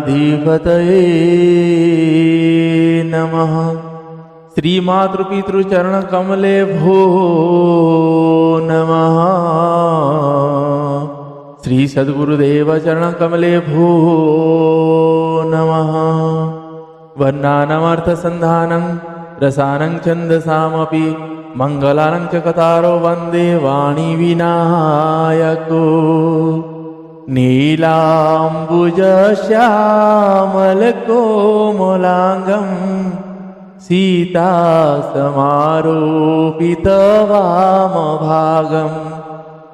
गणाधिपतये नमः। श्रीमातृपितृचरणकमले भो नमः। श्री सद्गुरुदेव चरणकमले भो नमः। वर्णानामर्थसन्धानं रसानं छन्दसामपि मङ्गलानं च कतारो वन्दे वाणी विनायको। नीलाम्बुजश्यामलकोमलाङ्गं सीतासमारोपितवामभागं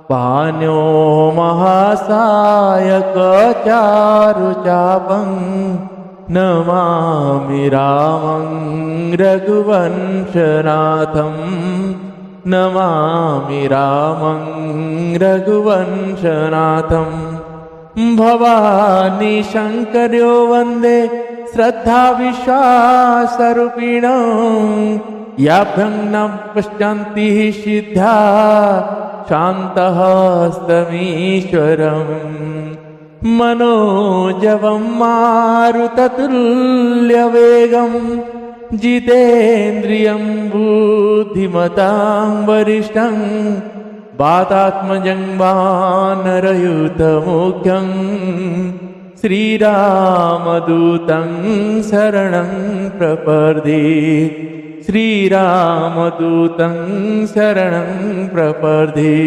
पाण्यो महासायकचारुचापं नमामि रामं रघुवंशनाथं। नमामि रामं रघुवंशनाथं। भवानी शङ्कर्यो वन्दे श्रद्धा विश्वासरूपिणो। याभ्यं न पश्यन्ति सिद्धा शान्तः स्तमीश्वरम्। मनोजवं मारुततुल्यवेगं जितेन्द्रियं बुद्धिमतां वरिष्ठं। वातात्मजं वानरयूथमुख्यं श्रीरामदूतं शरणं प्रपद्ये। श्रीरामदूतं शरणं प्रपद्ये।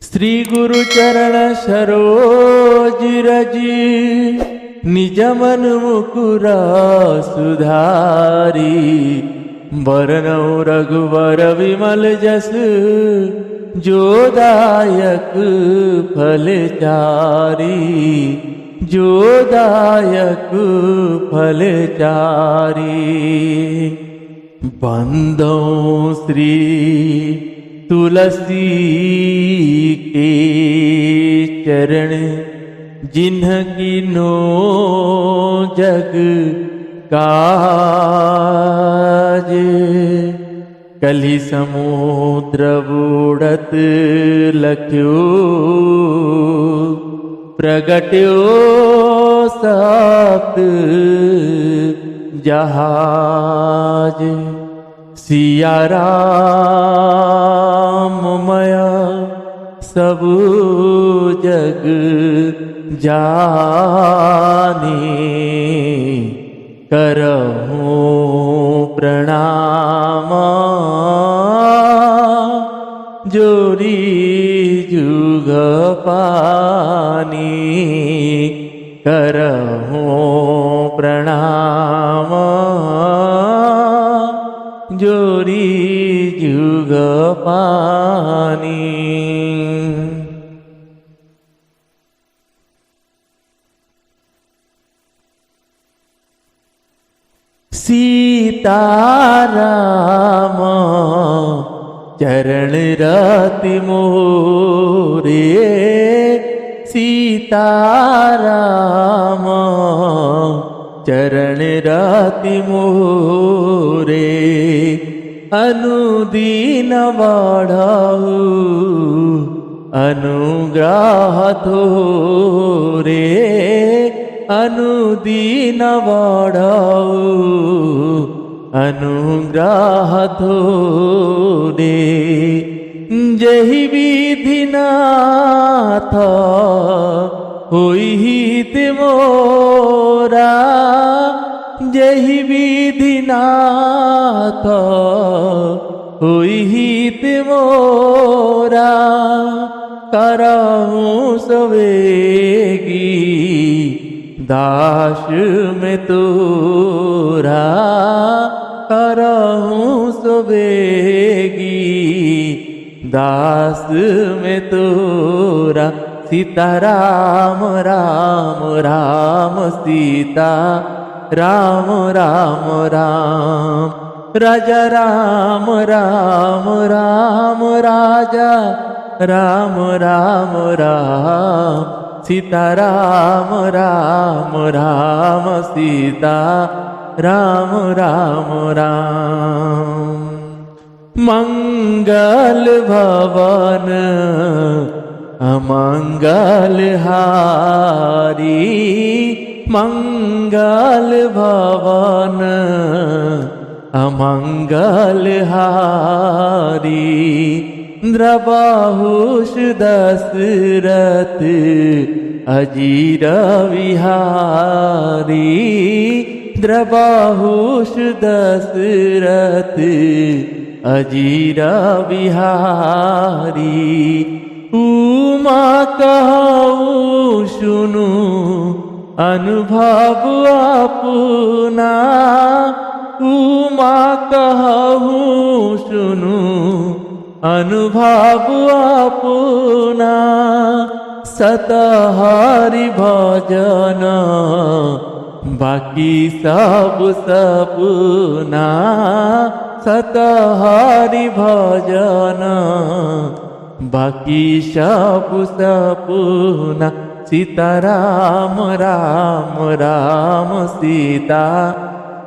श्रीगुरुचरण सरोज निजमन मुकुर सुधारी। वरनौ रघुवर विमल जस जोदायक फलचारी। जोदायक फलचारी। बंदो श्री तुलसी के चरण जिन्हकी नो जग काज। कलि समुद्र बूढ़त लख्यो प्रगट्यो सप्त जहाज। सिया राम मया सब जग जाने। करहूं प्रणाम जोरी जुग पानी। करहूं प्रणाम जोरी जुग पानी। सीताराम चरण रति मोरे। सीताराम चरण रति मोरे। अनुदीन बढ़ाऊ अनुग्रह थोरे। अनुदीन बढ़ाऊ अनुग्रह थोरे। जहि विधिनाथ होई हित मोरा। जहि विधिनाथ होई हित मोरा। करहूं सवेगी दास में तोरा। करहूं सवेगी दास में तोरा। सीता राम राम राम सीता राम राम राम। राजा राम राम राम राजा राम राम राम। सीता राम राम राम सीता राम राम राम। मंगल भवन अमंगल हारी मंगल भवन अमंगल हारी द्रबाहुष दशरथ अजीर विहारी द्रबाहुष दशरथ अजीर विहारी उमा कहूँ सुनु अनुभव अपना उमा कहूँ सुनु अनुभव अपना सतहरि भजन बाकी सब सपना सतहरि भजन बाकी सब सपना सीताराम राम राम सीता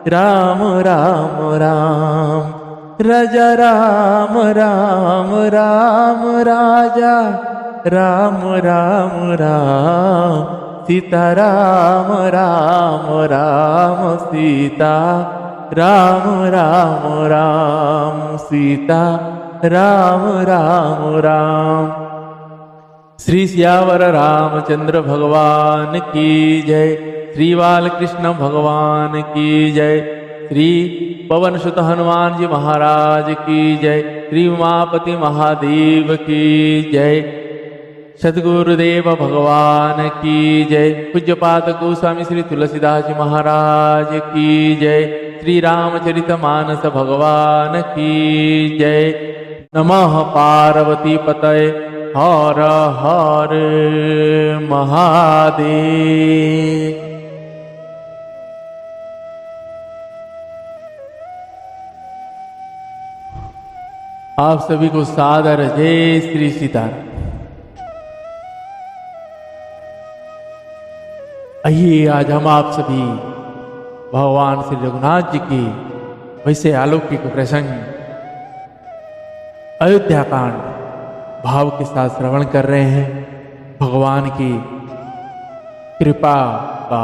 राम राम राम राजा राम राम राम राजा राम राम राम सीता राम राम राम सीता राम राम राम सीता राम राम राम। श्री सियावर रामचंद्र भगवान की जय। श्री बालकृष्ण भगवान की जय। श्री पवन सुत हनुमान जी महाराज की जय। श्री उमापति महादेव की जय। सद्गुरुदेव भगवान की जय। पूज्यपाद गोस्वामी श्री तुलसीदास जी महाराज की जय। श्री रामचरित मानस भगवान की जय। नमः पार्वती पतये हर हर महादेव। आप सभी को सादर जय श्री सीताराम। आइए आज हम आप सभी भगवान श्री रघुनाथ जी की वैसे अलौकिक प्रसंग अयोध्या कांड भाव के साथ श्रवण कर रहे हैं। भगवान की कृपा का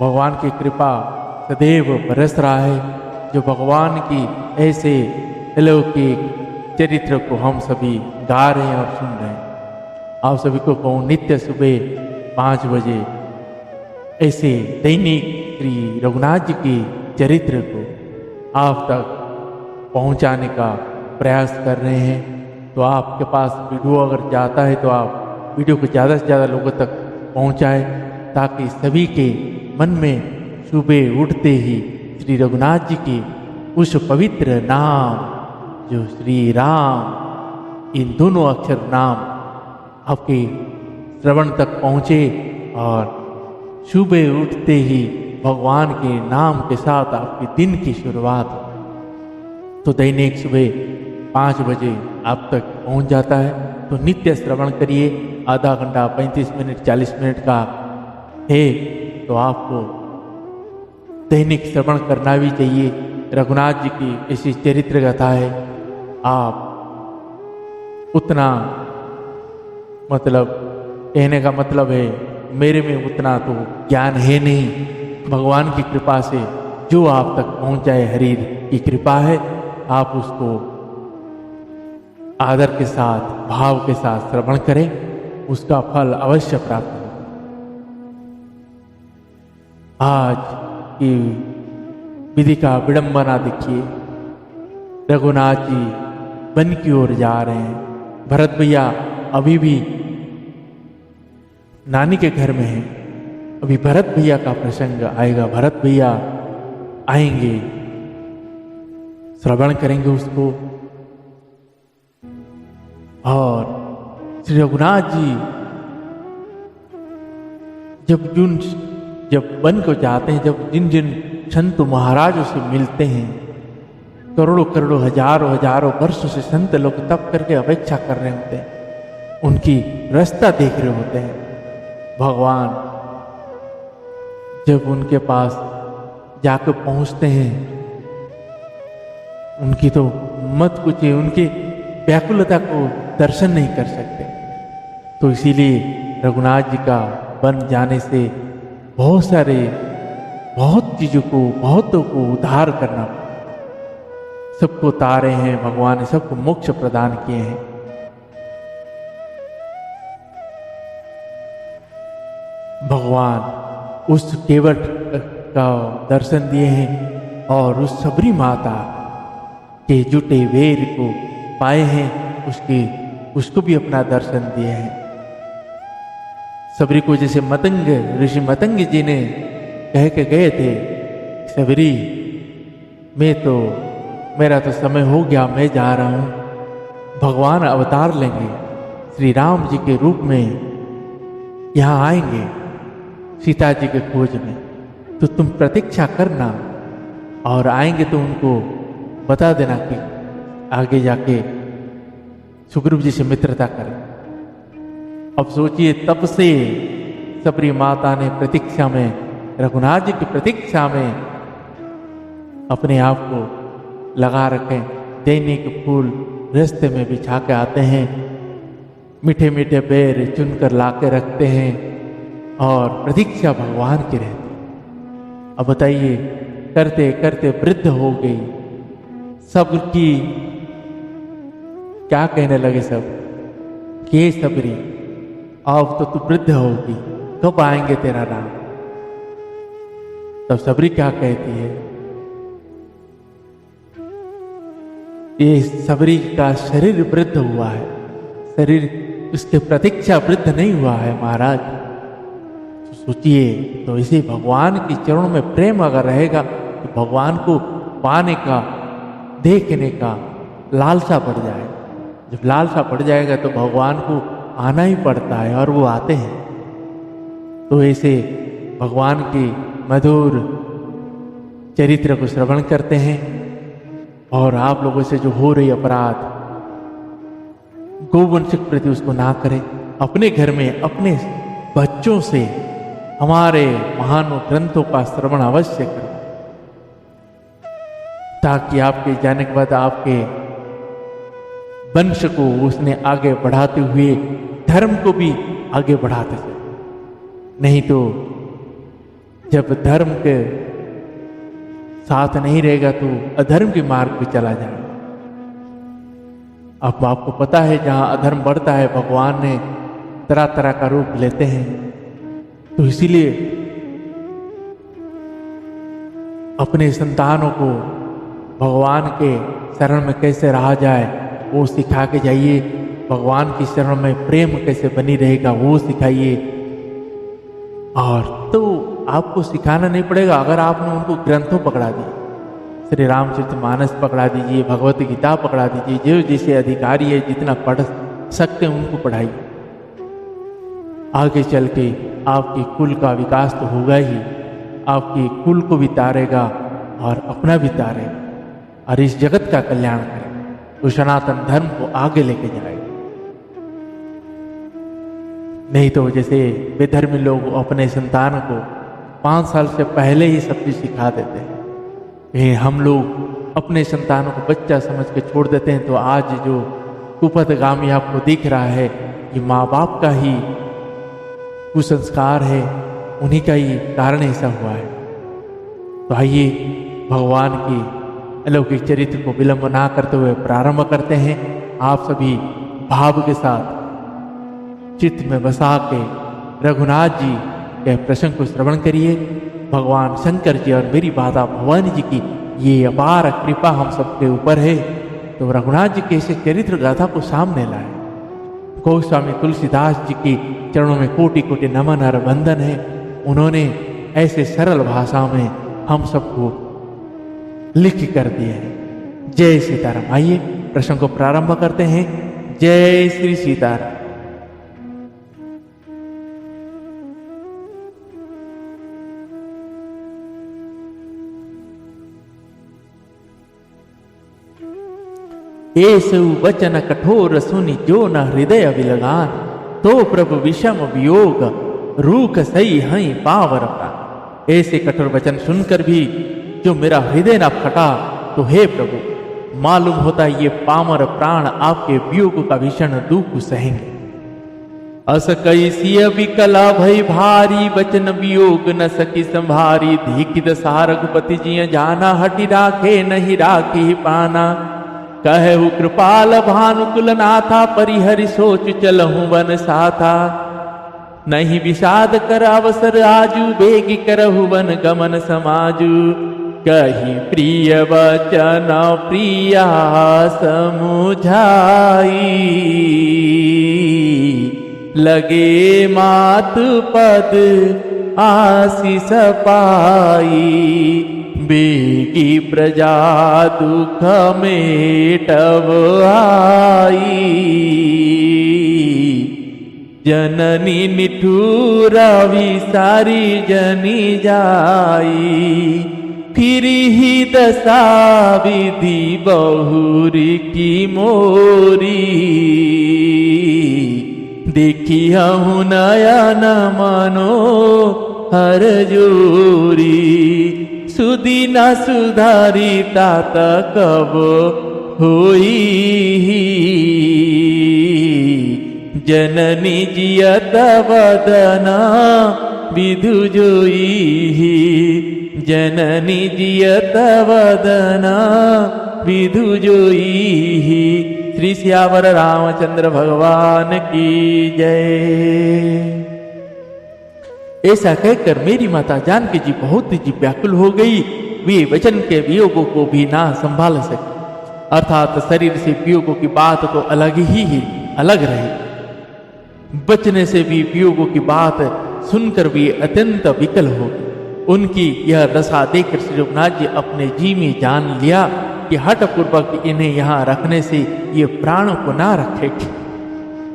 भगवान की कृपा सदैव बरस रहा है। जो भगवान की ऐसे अलौकिक चरित्र को हम सभी गा रहे हैं और सुन रहे हैं। आप सभी को कहूँ नित्य सुबह 5 बजे ऐसे दैनिक श्री रघुनाथ जी के चरित्र को आप तक पहुंचाने का प्रयास कर रहे हैं। तो आपके पास वीडियो अगर जाता है तो आप वीडियो को ज़्यादा से ज़्यादा लोगों तक पहुंचाएं, ताकि सभी के मन में सुबह उठते ही श्री रघुनाथ जी के उस पवित्र नाम जो श्री राम, इन दोनों अक्षर नाम आपके श्रवण तक पहुँचे और सुबह उठते ही भगवान के नाम के साथ आपके दिन की शुरुआत हो। तो दैनिक सुबह 5 बजे आप तक पहुंच जाता है। तो नित्य श्रवण करिए। आधा घंटा 35 मिनट 40 मिनट का है तो आपको दैनिक श्रवण करना भी चाहिए। रघुनाथ जी की ऐसी चरित्र कथा है। आप उतना मतलब कहने का मतलब है मेरे में उतना तो ज्ञान है नहीं। भगवान की कृपा से जो आप तक पहुंच जाए, हरि की कृपा है, आप उसको आदर के साथ भाव के साथ श्रवण करें, उसका फल अवश्य प्राप्त हो। आज की विधि का विडंबना देखिए। रघुनाथ जी वन की ओर जा रहे हैं। भरत भैया अभी भी नानी के घर में हैं। अभी भरत भैया का प्रसंग आएगा। भरत भैया आएंगे, श्रवण करेंगे उसको। और श्री रघुनाथ जी जब वन को जाते हैं, जब जिन जिन संत महाराजों से मिलते हैं, करोड़ों करोड़ों हजारों वर्षों से संत लोग तप करके अपेक्षा कर रहे होते हैं, उनकी रास्ता देख रहे होते हैं। भगवान जब उनके पास जाकर पहुंचते हैं, उनकी तो मत पूछिए, उनकी व्याकुलता को दर्शन नहीं कर सकते। तो इसीलिए रघुनाथ जी का बन जाने से बहुत चीज़ों को, बहुतों को उद्धार करना, सबको तारे हैं भगवान ने, सबको मोक्ष प्रदान किए हैं। भगवान उस केवट का दर्शन दिए हैं और उस सबरी माता के जुटे वेर को पाए हैं, उसको भी अपना दर्शन दिए हैं। सबरी को जैसे मतंग ऋषि मतंग जी ने कह के गए थे, सबरी मेरा तो समय हो गया, मैं जा रहा हूँ। भगवान अवतार लेंगे, श्री राम जी के रूप में यहाँ आएंगे सीता जी के खोज में, तो तुम प्रतीक्षा करना और आएंगे तो उनको बता देना कि आगे जाके सुग्रीव जी से मित्रता करें। अब सोचिए, तब से सबरी माता ने प्रतीक्षा में, रघुनाथ जी की प्रतीक्षा में अपने आप को लगा रखें। दैनिक फूल रास्ते में बिछा के आते हैं, मीठे मीठे बेर चुनकर ला के रखते हैं और प्रतीक्षा भगवान की रहती। अब बताइए, करते करते वृद्ध हो गई, सबकी क्या कहने लगे सब कि सबरी अब तो तू वृद्ध होगी, कब आएंगे तेरा राम। तब सबरी क्या कहती है, ये सबरी का शरीर वृद्ध हुआ है, शरीर उसके प्रतीक्षा वृद्ध नहीं हुआ है महाराज। तो सोचिए, तो इसी भगवान के चरणों में प्रेम अगर रहेगा तो भगवान को पाने का, देखने का लालसा बढ़ जाए। जब लालसा बढ़ जाएगा तो भगवान को आना ही पड़ता है और वो आते हैं। तो ऐसे भगवान की मधुर चरित्र को श्रवण करते हैं और आप लोगों से जो हो रही अपराध, गोवंश के प्रति उसको ना करें। अपने घर में अपने बच्चों से हमारे महान ग्रंथों का श्रवण अवश्य करें, ताकि आपके जाने के बाद आपके वंश को उसने आगे बढ़ाते हुए धर्म को भी आगे बढ़ाते थे। नहीं तो जब धर्म के साथ नहीं रहेगा तो अधर्म के मार्ग पे चला जाएगा। अब आपको पता है, जहां अधर्म बढ़ता है भगवान ने तरह तरह का रूप लेते हैं। तो इसीलिए अपने संतानों को भगवान के शरण में कैसे रहा जाए वो सिखा के जाइए। भगवान की शरण में प्रेम कैसे बनी रहेगा वो सिखाइए। और तो आपको सिखाना नहीं पड़ेगा, अगर आपने उनको ग्रंथों पकड़ा दिए, श्री रामचरितमानस पकड़ा दीजिए, भगवत गीता पकड़ा दीजिए, जो जैसे अधिकारी है जितना पढ़ सकते हैं उनको पढ़ाइए। आगे चल के आपके कुल का विकास तो होगा ही, आपके कुल को भी तारेगा और अपना भी तारेगा और इस जगत का कल्याण करेगा, तो सनातन धर्म को आगे लेके जाएगा। नहीं तो जैसे बेधर्मी लोग अपने संतान को 5 साल से पहले ही सब चीज सिखा देते हैं। हम लोग अपने संतानों को बच्चा समझ के छोड़ देते हैं। तो आज जो कुपथगामी आपको दिख रहा है, ये माँ बाप का ही कुसंस्कार है, उन्हीं का ही कारण ऐसा हुआ है। तो आइए भगवान की अलौकिक चरित्र को विलंब ना करते हुए प्रारंभ करते हैं। आप सभी भाव के साथ चित्त में बसा के रघुनाथ जी के प्रसंग को श्रवण करिए। भगवान शंकर जी और मेरी माता भवानी जी की ये अपार कृपा हम सबके ऊपर है। तो रघुनाथ जी के इस चरित्र गाथा को सामने लाए। गोस्वामी तुलसीदास जी की चरणों में कोटि कोटि नमन और वंदन है। उन्होंने ऐसे सरल भाषा में हम सबको लिख कर दिए हैं। जय सीताराम। आइए प्रसंग को प्रारंभ करते हैं। जय श्री सीताराम। ऐसु वचन कठोर सुनि जो न हृदय विलगान, तो प्रभु विषम वियोग रूख सही हई पावर प्राण। ऐसे कठोर वचन सुनकर भी जो मेरा हृदय न फटा, तो हे प्रभु मालूम होता है ये पामर प्राण आपके वियोग का भीषण दुख सहेंगे। अस कैसिय विकला भई भारी, बचन वियोग न सकी संभारी। धीखित सा रघुपति जिय जाना, हटि राखे नहीं राखी पाना। कहु कृपाल भानुकुल नाथा, परिहरि सोच चलहु वन साथा। नहीं विषाद कर अवसर आजू, बेगी करहु वन गमन समाजू। कही प्रिय वचन प्रिया समुझाई, लगे मातु पद आशीष पाई। बेगी प्रजा दुख मेटव आई, जननी निठुर विसारी जनी जाई। फिर ही दशा विधि बहुरी की मोरी, देखी हूँ नयन मनो हर जोरी। सुदी न सुधारी तात कब होई, जननी जियत वदना विधु जोई। जननी जियत वदना विधु जोई। श्री सियावर रामचंद्र भगवान की जय। ऐसा कहकर मेरी माता जानकी जी बहुत जी व्याकुल हो गई। वे वचन के वियोगों को भी ना संभाल सके, अर्थात शरीर से वियोगों की बात तो अलग ही अलग रही, बचने से भी वियोगों की बात सुनकर भी अत्यंत विकल हो गई। उनकी यह दशा देखकर श्री रघुनाथ जी अपने जी में जान लिया कि हठ पूर्वक इन्हें यहाँ रखने से ये प्राणों को ना रखेगी।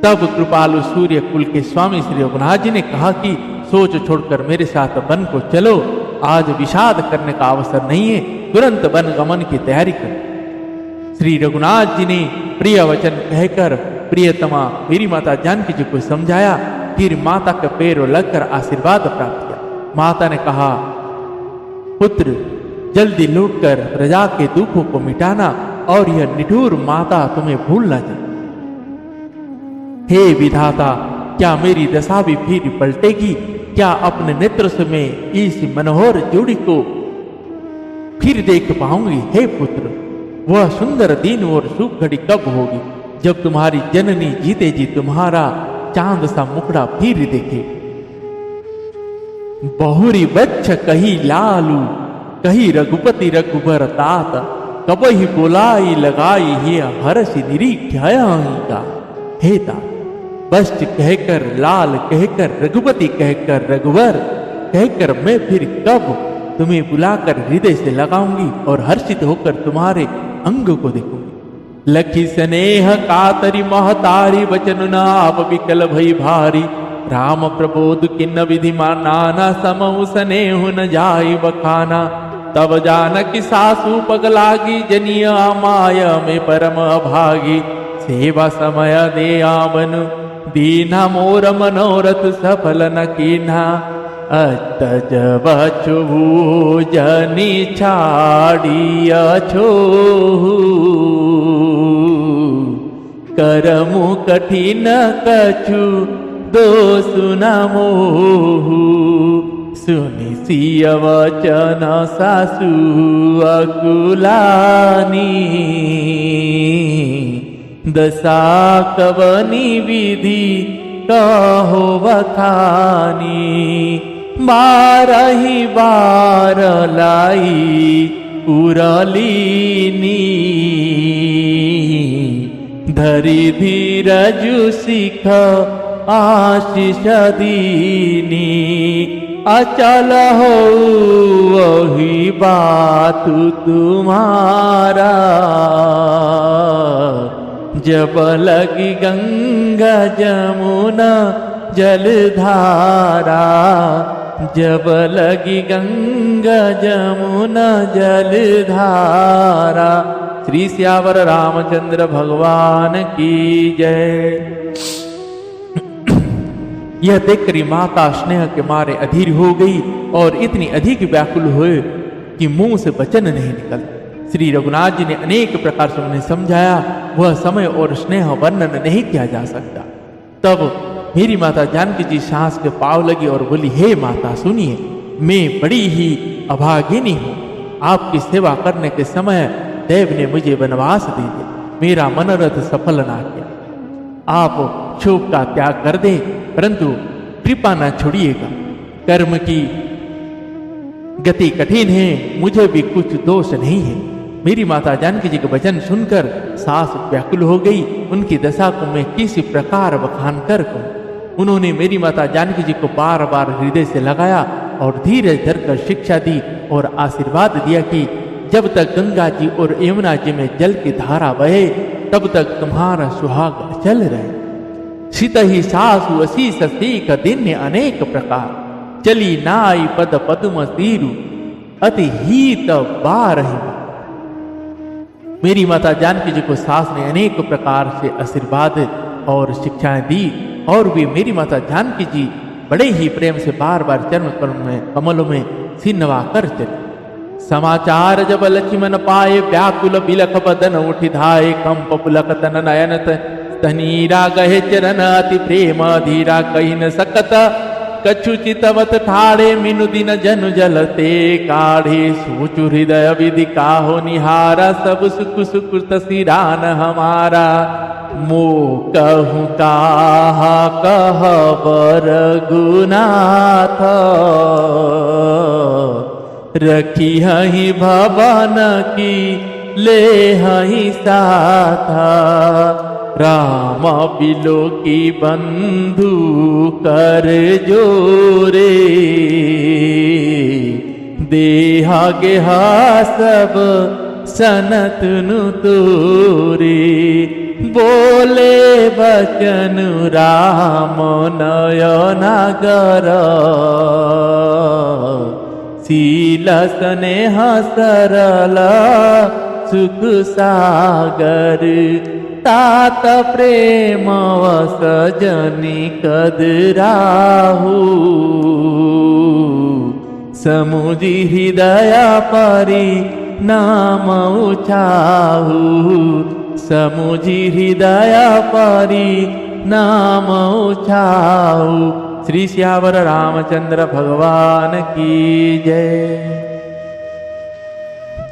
तब कृपालु सूर्य कुल के स्वामी श्री रघुनाथ जी ने कहा कि सोच छोड़कर मेरे साथ वन को चलो, आज विषाद करने का अवसर नहीं है, तुरंत वन गमन की तैयारी कर। श्री रघुनाथ जी ने प्रिय वचन कहकर प्रियतमा मेरी माता जानकी जी को समझाया। फिर माता के पैरों लगकर आशीर्वाद प्राप्त किया। माता ने कहा, पुत्र जल्दी लौटकर प्रजा के दुखों को मिटाना और यह निठुर माता तुम्हें भूल न जाए। हे विधाता, क्या मेरी दशा भी फिर पलटेगी? क्या अपने नेत्र से मैं इस मनोहर जोड़ी को फिर देख पाऊंगी? हे पुत्र, वह सुंदर दिन और सुख घड़ी कब होगी जब तुम्हारी जननी जीते जी तुम्हारा चांद सा मुखड़ा फिर देखे। बहुरी बच्छ कही लालू, कही रघुपति रघुबर तात। कबहि बोलाई लगाई हे हर्षि निरीक्षायिका। हे तात, बस्ट कहकर लाल कहकर रघुपति कहकर रघुवर कहकर मैं फिर कब तुम्हें बुलाकर हृदय से लगाऊंगी और हर्षित होकर तुम्हारे अंग को देखूंगी। लखी स्नेह कातरी महतारी, वचन नाप विकल भई भारी। राम प्रबोध किन्न विधि नाना, समहु स्नेह न जाई बखाना। तब जानकी सासु पग लागी, जनिया माया में परम अभागी। सेवा समय दे आवन, दीना मोर मनोरथ सफल न कीन्हा। अतज बछुभु जनि छाड़िया छोहु, करमु कठिन कछु दोष न मोहु। सुनि सिय वचन सासु अकुलानी, दशा कवनी विधि कहो बखानी। बारही बार लाई उरलीनी, धरि धीरजु सिख आशीष दीनी। अचल हो वही बात तुम्हारा, जब लगी गंगा जमुना जलधारा। जब लगी गंगा जमुना जलधारा। श्री सियावर रामचंद्र भगवान की जय। यह देखकर माता स्नेह के मारे अधीर हो गई और इतनी अधिक व्याकुल हुए कि मुंह से वचन नहीं निकलता। श्री रघुनाथ जी ने अनेक प्रकार से उन्हें समझाया, वह समय और स्नेह वर्णन नहीं किया जा सकता। तब मेरी माता जानकी जी सास के पाँव लगी और बोली, हे माता सुनिए, मैं बड़ी ही अभागिनी हूँ। आपकी सेवा करने के समय देव ने मुझे वनवास दे दिया, मेरा मनोरथ सफल ना किया। आप क्षोभ का त्याग कर दे, परंतु कृपा न छोड़िएगा। कर्म की गति कठिन है, मुझे भी कुछ दोष नहीं है। मेरी माता जानकी जी के वचन सुनकर सास व्याकुल हो गई। उनकी दशा को मैं किसी प्रकार बखान कर कहूं। उन्होंने मेरी माता जानकी जी को बार बार हृदय से लगाया और धीरे धरकर शिक्षा दी और आशीर्वाद दिया कि जब तक गंगा जी और यमुना जी में जल की धारा बहे, तब तक तुम्हारा सुहाग चल रहे। सीत ही सासु असीस सीख दिन अनेक प्रकार, चली नाई पद पद्म तीरु अति हित बारहि। मेरी माता जानकी जी को सास ने अनेक प्रकार से आशीर्वाद और शिक्षाएं दी और भी मेरी माता जानकी जी बड़े ही प्रेम से बार बार चरण कमलों में सिर नवा कर चले। समाचार जब लक्ष्मण पाए, व्याकुल बिलख बदन उठि धाये, कंप पुलक तन नयन तनीरा गहे चरण अति प्रेम धीरा कही न सकत, कछु चितवत ठाड़े मिनु दिन जनु जलते काढ़े, सोचु हृदय विधि काहो निहारा, सब सुख सुख तसिरान हमारा। मो कहूँ काहा कहबर गुनाथ, रखी हही भवन की ले हही साथा, राम बिलो की बंधु कर जोरे, देहा गेहा सब सनतनु तोरे, बोले बचन राम नयनागर, शील स्नेह सरल सुख सागर, तात प्रेम वस जनि कदराहु, समुझी हृदय परि नाम उचाहु, समुझी हृदय परि नाम उचाहु। श्री श्यावर रामचंद्र भगवान की जय।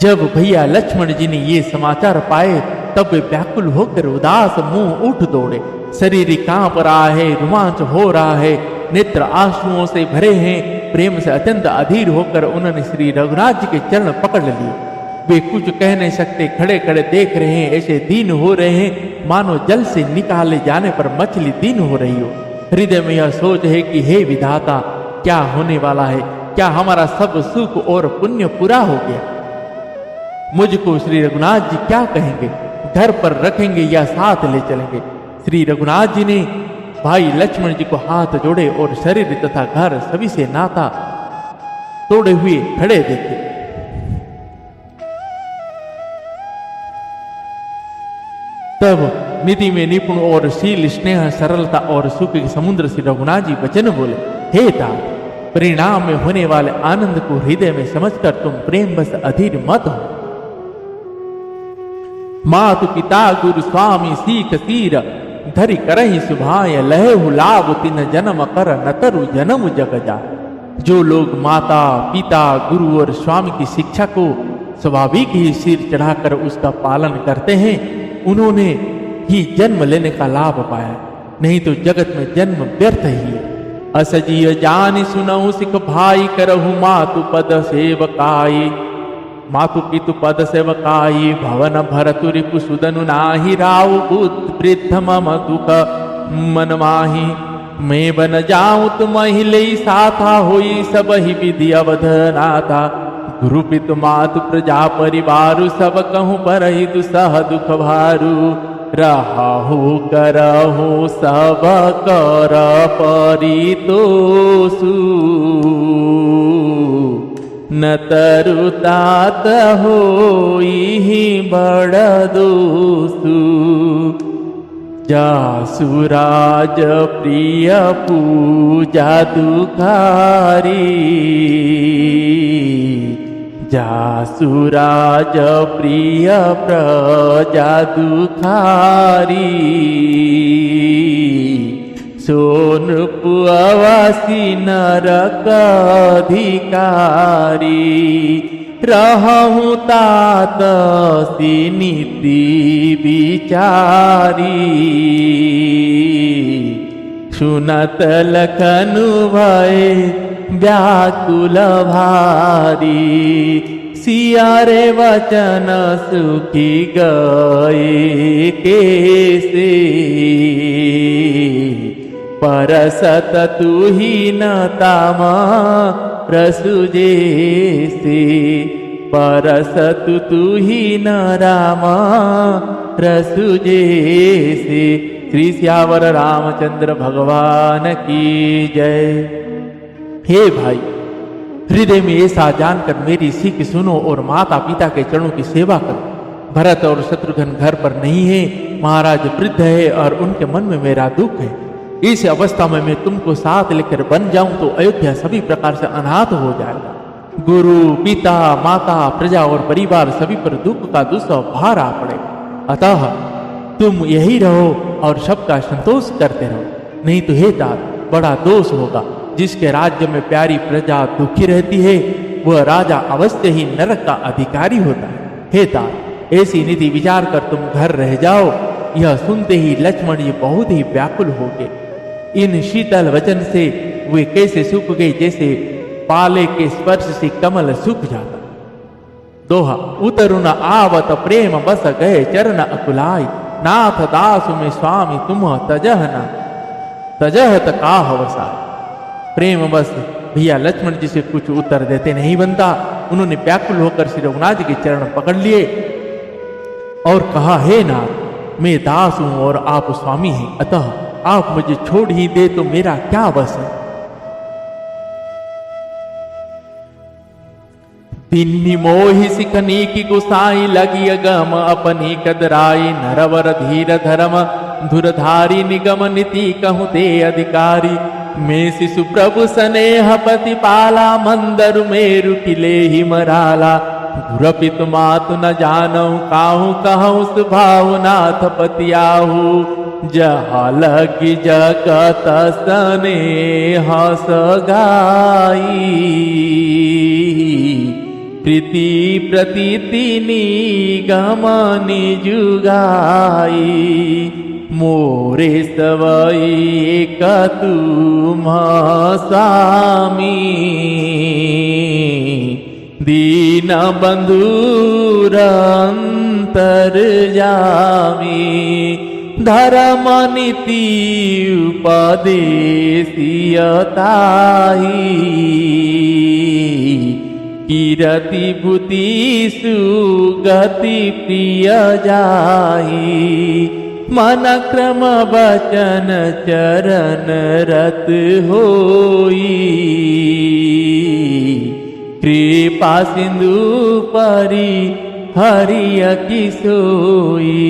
जब भैया लक्ष्मण जी ने ये समाचार पाए तब वे व्याकुल होकर उदास मुंह उठ दौड़े। शरीर कांप रहा है, रोमांच हो रहा है, नेत्र आंसुओं से भरे हैं। प्रेम से अत्यंत अधीर होकर उन्होंने श्री रघुनाथ जी के चरण पकड़ लिए। वे कुछ कह नहीं सकते, खड़े खड़े देख रहे हैं। ऐसे दीन हो रहे हैं मानो जल से निकाले जाने पर मछली दीन हो रही हो। हृदय में यह सोच है कि हे विधाता, क्या होने वाला है? क्या हमारा सब सुख और पुण्य पूरा हो गया? मुझको श्री रघुनाथ जी क्या कहेंगे? घर पर रखेंगे या साथ ले चलेंगे? श्री रघुनाथ जी ने भाई लक्ष्मण जी को हाथ जोड़े और शरीर तथा घर सभी से नाता तोड़े हुए खड़े देखे। तब नीति में निपुण और शील स्नेह सरलता और सुख के समुद्र श्री रघुनाथ जी वचन बोले, हे तात, परिणाम में होने वाले आनंद को हृदय में समझकर तुम प्रेम बस अधीर मत हो। मातु पिता गुरु स्वामी सीख तीर, धरि करहि सुभाय लहु लाभ तिन जन्म कर न तरु जन्म जग जा। जो लोग माता पिता गुरु और स्वामी की शिक्षा को स्वाभाविक ही सिर चढ़ाकर उसका पालन करते हैं, उन्होंने ही जन्म लेने का लाभ पाया, नहीं तो जगत में जन्म व्यर्थ ही है। असजीय जानि सुनऊ सिख भाई करहु मातु पद सेवकाई, मातु पितु पद सेवकाई भवन भरतु रिपु सुदनु नाही राव बुद्ध वृद्ध मम दुख मन माही। मैं बन जाऊं तुम हिले साथा होई सब ही विधि अवधनाथा। गुरु पितु मातु प्रजा परिवारु सब कहूँ पर ही दुसह दुख भारू। रहु करहु सब कर परितोषु, न तरु तात होई बड़ दोषु। जासुराज प्रिय पूजा दुखारी, जासुराज प्रिय प्रजा दुखारी, सोनपुआवासी नरक अधिकारी, रहूं तात सी नीति विचारी, सुनत लखनु भय व्याकुल भारी, सिया रे वचन सुखी गए कैसे, परसत तू ही न तामा रसुजे से, परसत तू ही न रामा रसुजे से। श्री सियावर रामचंद्र भगवान की जय। हे भाई, हृदय में ऐसा जानकर मेरी सीख सुनो और माता पिता के चरणों की सेवा करो। भरत और शत्रुघ्न घर पर नहीं है, महाराज वृद्ध है और उनके मन में मेरा दुख है। इस अवस्था में मैं तुमको साथ लेकर बन जाऊं तो अयोध्या सभी प्रकार से अनाथ हो जाएगा। गुरु, पिता, माता, प्रजा और परिवार सभी पर दुख का दुस्सह भार आ पड़ेगा। अतः तुम यही रहो और सबका संतोष करते रहो, नहीं तो हे तात, बड़ा दोष होगा। जिसके राज्य में प्यारी प्रजा दुखी रहती है, वह राजा अवश्य ही नरक का अधिकारी होता है। हे तात, ऐसी नीति विचार कर तुम घर रह जाओ। यह सुनते ही लक्ष्मण जी बहुत ही व्याकुल हो गए। इन शीतल वचन से वे कैसे सूख गए, जैसे पाले के स्पर्श से कमल सूख जाता। दोहा, उतरु न आवत प्रेम बस गए चरण अकुलाई, नाथ दासु में स्वामी तुम तजह काह वसाय। प्रेम बस भैया लक्ष्मण जी से कुछ उत्तर देते नहीं बनता। उन्होंने व्याकुल होकर श्री रघुनाथ जी के चरण पकड़ लिए और कहा, हे नाथ, मैं दास हूं और आप स्वामी हैं, अतः आप मुझे छोड़ ही दे तो मेरा क्या बस है। तिन्ही मोहि सिखनी की गुसाई, लगी अगम अपनी कदराई, नरवर धीर धर्म धुरधारी, निगम नीति कहूँ ते अधिकारी। मैं शिशु प्रभु स्नेह पति पाला, मंदरु मेरु किले ही मराला। धुरपित मातु न जानऊ, काहू कहूँ सुभाव नाथ पतियाहू। जहाँ लगी जगत स्नेह सगाई, प्रीति प्रतीति निगम निजुगाई। मोरे सवई एक तुम स्वामी, दीन बंधुरंतर जामी। धर्म नीति उपदेशियताई, कीरति भूति सुगति प्रिय जाई। मन क्रम वचन चरण रत होई, कृपा सिंधु परि हरिय की सोई।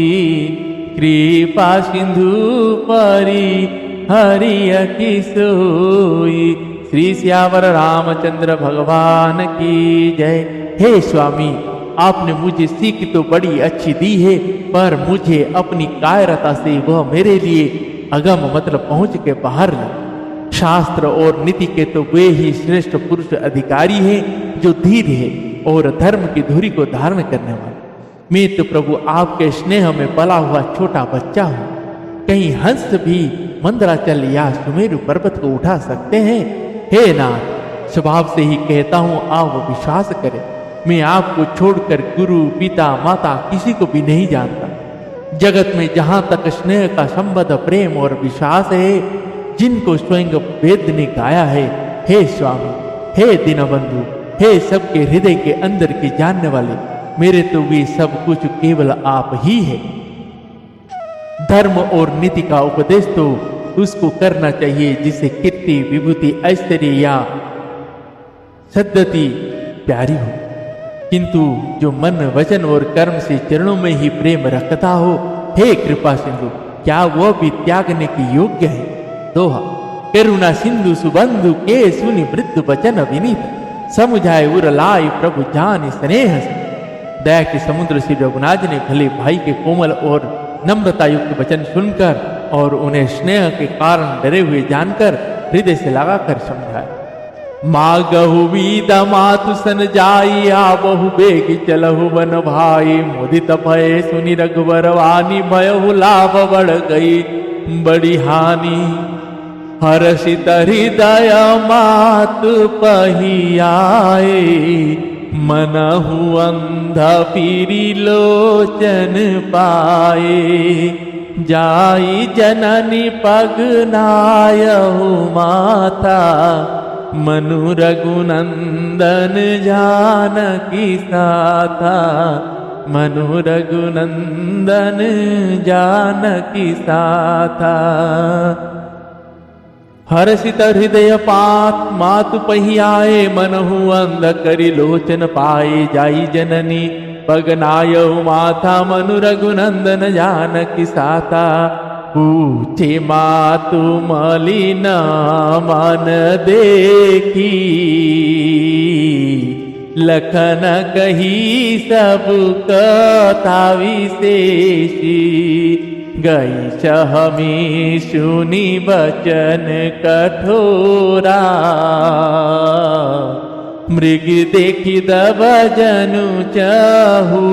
कृपा सिंधु परि हरिय की सोई। श्री सियावर रामचंद्र भगवान की जय। हे स्वामी, आपने मुझे सीख तो बड़ी अच्छी दी है, पर मुझे अपनी कायरता से वह मेरे लिए अगम मतलब पहुंच के बाहर ला। शास्त्र और नीति के तो वे ही श्रेष्ठ पुरुष अधिकारी हैं जो धीर है और धर्म की धुरी को धारण करने वाले। मैं तो प्रभु आपके स्नेह में पला हुआ छोटा बच्चा हूँ। कहीं हंस भी मंदराचल या सुमेरु पर्वत को उठा सकते हैं? हे नाथ, स्वभाव से ही कहता हूँ, आप विश्वास करें, मैं आपको छोड़कर गुरु, पिता, माता किसी को भी नहीं जानता। जगत में जहां तक स्नेह का संबंध, प्रेम और विश्वास है, जिनको स्वयं वेद ने गाया है, हे स्वामी, हे दीनबंधु, हे सबके हृदय के अंदर की जानने वाले, मेरे तो वे सब कुछ केवल आप ही है। धर्म और नीति का उपदेश तो उसको करना चाहिए जिसे कीर्ति, विभूति, ऐश्वर्य या सद्गति प्यारी हो, किंतु जो मन, वचन और कर्म से चरणों में ही प्रेम रखता हो, हे कृपा सिंधु, क्या वह भी त्यागने की योग्य है? दोहा, करुणा सिंधु सुबंधु के सुनि वृद्ध वचन विनीत, समुझाए उर लाई प्रभु जान स्नेह से। दया के समुद्र श्री रघुनाथ जी ने भले भाई के कोमल और नम्रता युक्त वचन सुनकर और उन्हें स्नेह के कारण डरे हुए जानकर हृदय से लगाकर समझाया। मागहु विदा मातु सन जाई बहु बेग चलहु वन भाई मुदित भय सुनि रघुवर वाणी भयहु लाभ बढ़ गई बड़ी हानि। हर्षित हृदय मातु पहियाए मनहु अंध पीरी लोचन पाए। जाई जननी पग नायहु माता मनु रघुनंदन जानकी साथा। मनु रघुनंदन जानकी साथा। हर्षित हृदय पात मातु पहियाए मनहु अंध करि लोचन पाए। जाई जननी पगनायहु माथा मनु रघुनंदन जानकी साथा। पूछे मातु मलिन मन देखी लखन कही सब कथा विशेषी। गई सहमी सुनी बचन कठोरा मृग देखी दब जनु चहूरा।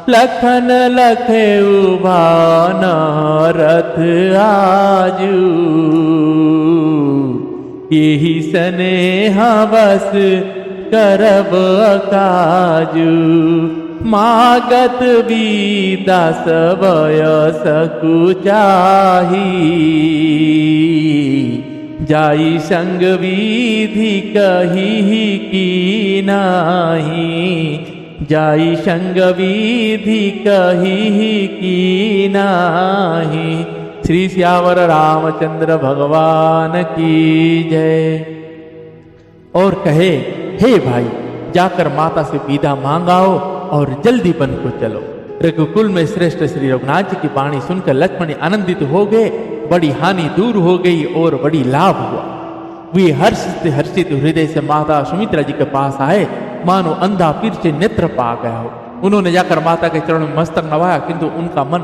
लखन लखे उभान रथ आजू यही स्नेह बस करब काजू। मागत बीता सबय सकुचाही जाई संग विधि कही की नाही। जाई संग विधि कही की नाही। श्री श्यावर रामचंद्र भगवान की जय। और कहे हे भाई जाकर माता से विदा मांगाओ और जल्दी वन को चलो। रघुकुल में श्रेष्ठ श्री रघुनाथ जी की वाणी सुनकर लक्ष्मण आनंदित हो गए। बड़ी हानि दूर हो गई और बड़ी लाभ हुआ। वे हर्षित हृदय से माता सुमित्रा जी के पास आए मानो अंधा पीर से नेत्र पा गया हो। उन्होंने जाकर माता के चरणों में मस्तक नवाया किंतु उनका मन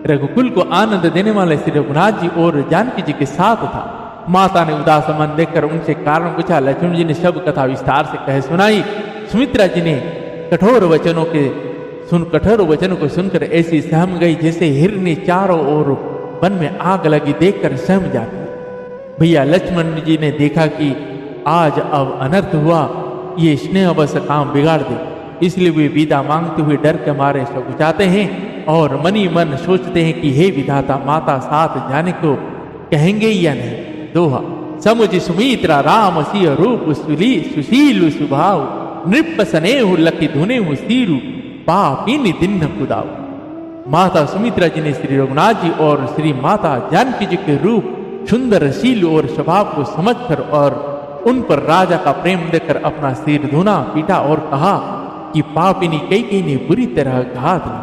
रघुकुल को आनंद देने वाले श्री रघुनाथ जी और जानकी जी के साथ था। माता ने उदास मन देखकर उनसे कारण पूछा। लक्ष्मण जी ने सब कथा विस्तार से कह सुनाई। सुमित्रा जी ने कठोर वचनों को सुनकर ऐसी सहम गई जैसे हिरनी चारों ओर वन में आग लगी देखकर सहम जाती। भैया लक्ष्मण जी ने देखा कि आज अब अनर्थ हुआ, ये स्नेहवश काम बिगाड़ दे, इसलिए वे विदा मांगते हुए डर के मारे सकुचाते हैं और मनी मन सोचते हैं कि हे विधाता माता साथ जाने को कहेंगे या नहीं। दोहा समुझ सुमित्रा राम सिय रूप सुशील सुभाव नृप स्नेहु लखि धुनेहु सीरु पापिनी दिन कुदाऊ। माता सुमित्रा जी ने श्री रघुनाथ जी और श्री माता जानकी जी के रूप सुंदर शील और स्वभाव को समझकर और उन पर राजा का प्रेम देकर अपना सिर धुना पीटा और कहा कि पापिनी कैकेयी ने बुरी तरह घात ली।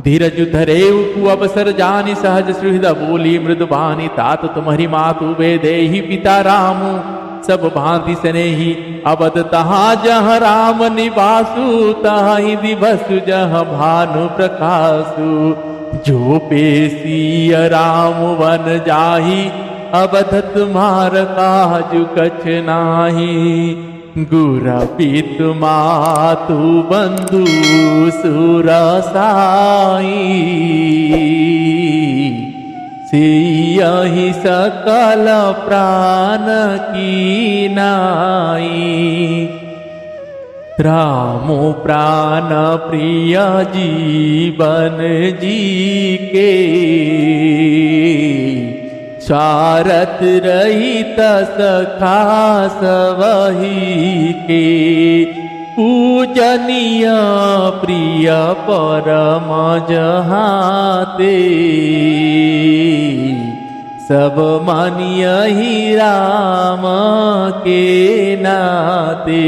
धीरज धरे उपु अवसर जानी सहज सुहृद बोली मृदुबानी तात तुम्हारी मातु वेदेहि पिता रामु सब भांति स्नेही अवध तहाँ जहाँ राम निवासु तहीं दिवसु जहाँ भानु प्रकाशु। जो पेशिय राम वन जाही अवध तुम्हार काजु कछ नाही। गुर पितु मातु बंधु सुर साई सियहि सकल प्राण की नाई। रामो प्राण प्रिय जीवन जी के स्वारथ रहित सखा सबहि के। पूजनीय प्रिय परम जहाते सब मानियहि राम के नाते।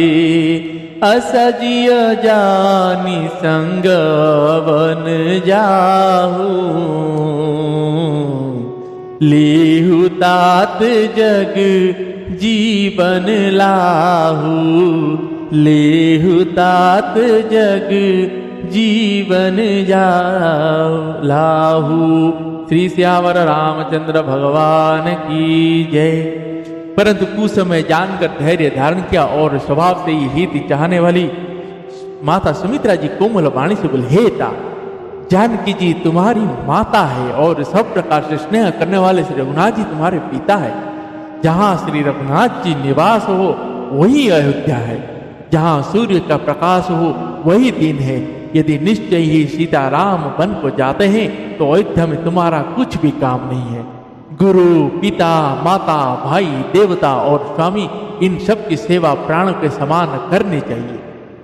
असजिय जानी संग वन जाहू लेहु तात जग जीवन लाहू, लेहु तात जग जीवन जाओ लाहू। श्री सियावर रामचंद्र भगवान की जय। परंतु कुछ समय जानकर धैर्य धारण किया और स्वभाव से ही हित चाहने वाली माता सुमित्रा जी कोमल वाणी से बोले, हे ता जानकी जी तुम्हारी माता है और सब प्रकार से स्नेह करने वाले श्री रघुनाथ जी तुम्हारे पिता है। जहाँ श्री रघुनाथ जी निवास हो वही अयोध्या है, जहाँ सूर्य का प्रकाश हो वही दिन है। यदि निश्चय ही सीताराम वन को जाते हैं तो अयोध्या में तुम्हारा कुछ भी काम नहीं है। गुरु, पिता, माता, भाई, देवता और स्वामी, इन सब की सेवा प्राण के समान करनी चाहिए।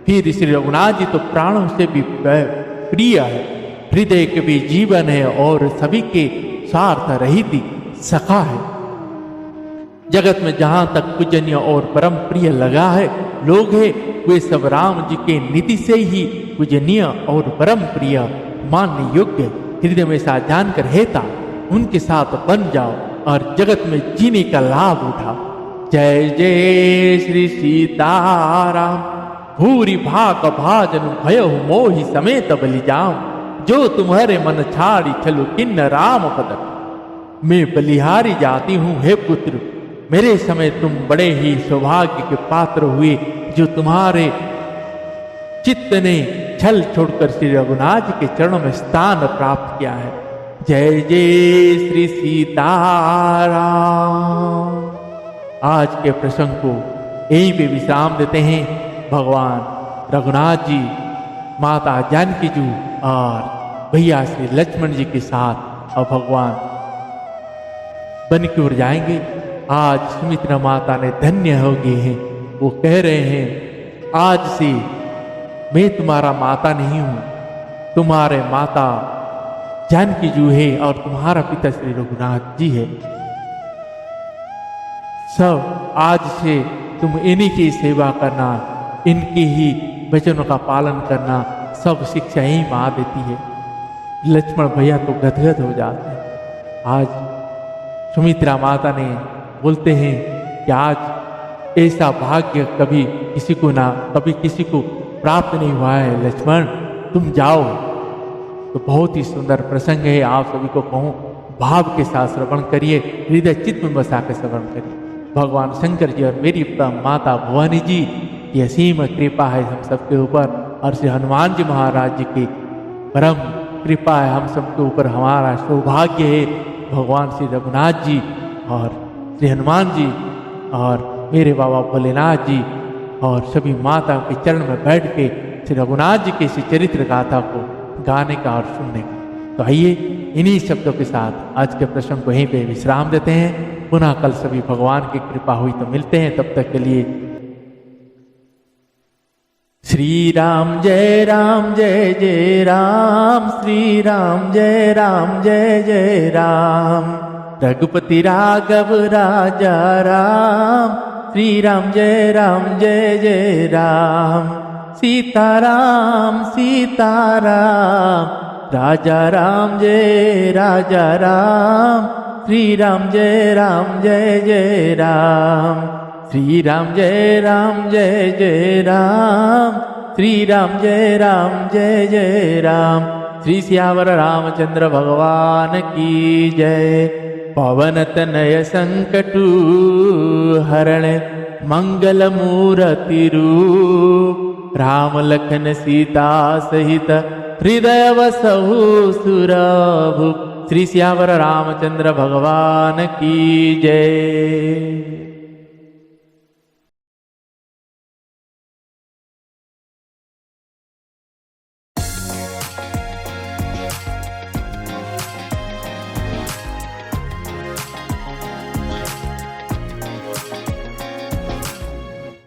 फिर श्री रघुनाथ जी तो प्राणों से भी प्रिय है, हृदय के भी जीवन है और सभी के स्वार्थ रहित सखा है। जगत में जहां तक पूजनीय और परम प्रिय लगा है लोग हैं, वे सब राम जी के नीति से ही पूजनीय और परम प्रिय मानने योग्य। हृदय में सा जानकर हेता उनके साथ बन जाओ और जगत में जीने का लाभ उठाओ। जय जय श्री सीताराम। भूरि भाग भाजन भयो मोहि समेत बलि जाऊं, जो तुम्हारे मन छाड़ी चलो किन्न राम पद। मैं बलिहारी जाती हूँ हे पुत्र, मेरे समय तुम बड़े ही सौभाग्य के पात्र हुए, जो तुम्हारे चित्त ने छल छोड़कर श्री रघुनाथ जी के चरणों में स्थान प्राप्त किया है। जय जय श्री सीताराम। आज के प्रसंग को यहीं पे विश्राम देते हैं। भगवान रघुनाथ जी, माता जानकी जी और भैया श्री लक्ष्मण जी के साथ अब भगवान वन की ओर जाएंगे। आज सुमित्रा माता ने धन्य हो गए हैं। वो कह रहे हैं, आज से मैं तुम्हारा माता नहीं हूं, तुम्हारे माता जानकी जी है और तुम्हारा पिता श्री रघुनाथ जी है। सब आज से तुम इन्हीं की सेवा करना, इनकी ही वचनों का पालन करना, सब शिक्षा ही माँ देती है। लक्ष्मण भैया तो गदगद हो जाते हैं। आज सुमित्रा माता ने बोलते हैं कि आज ऐसा भाग्य कभी किसी को कभी किसी को प्राप्त नहीं हुआ है। लक्ष्मण तुम जाओ। तो बहुत ही सुंदर प्रसंग है। आप सभी को कहूँ, भाव के साथ श्रवण करिए, हृदय चित्त में बसा के श्रवण करिए। भगवान शंकर जी और मेरी माता भवानी जी की असीम कृपा है हम सबके ऊपर, और श्री हनुमान जी महाराज जी की परम कृपा है हम सबके ऊपर। हमारा सौभाग्य है भगवान श्री रघुनाथ जी और श्री हनुमान जी और मेरे बाबा भोलेनाथ जी और सभी माता के चरण में बैठ के श्री रघुनाथ जी के इस चरित्र गाथा को गाने का और सुनने का। तो आइए इन्हीं शब्दों के साथ आज के प्रसंग को यहीं पे विश्राम देते हैं। पुनः कल सभी भगवान की कृपा हुई तो मिलते हैं। तब तक के लिए श्री राम जय जय राम, श्री राम जय जय राम। रघुपति राघव राजा राम, श्री राम जय जय राम। सीताराम सीताराम, राजा राम जय राम। श्री राम जय जय राम। श्री राम जय जय राम। श्री राम जय जय राम। श्री सियावर रामचंद्र भगवान की जय। पवन तनय संकटु हरण मंगल मूर्ति रूप, राम लखन सीता सहित हृदय वसहु सुरभूप। श्री सियावर रामचंद्र भगवान की जय।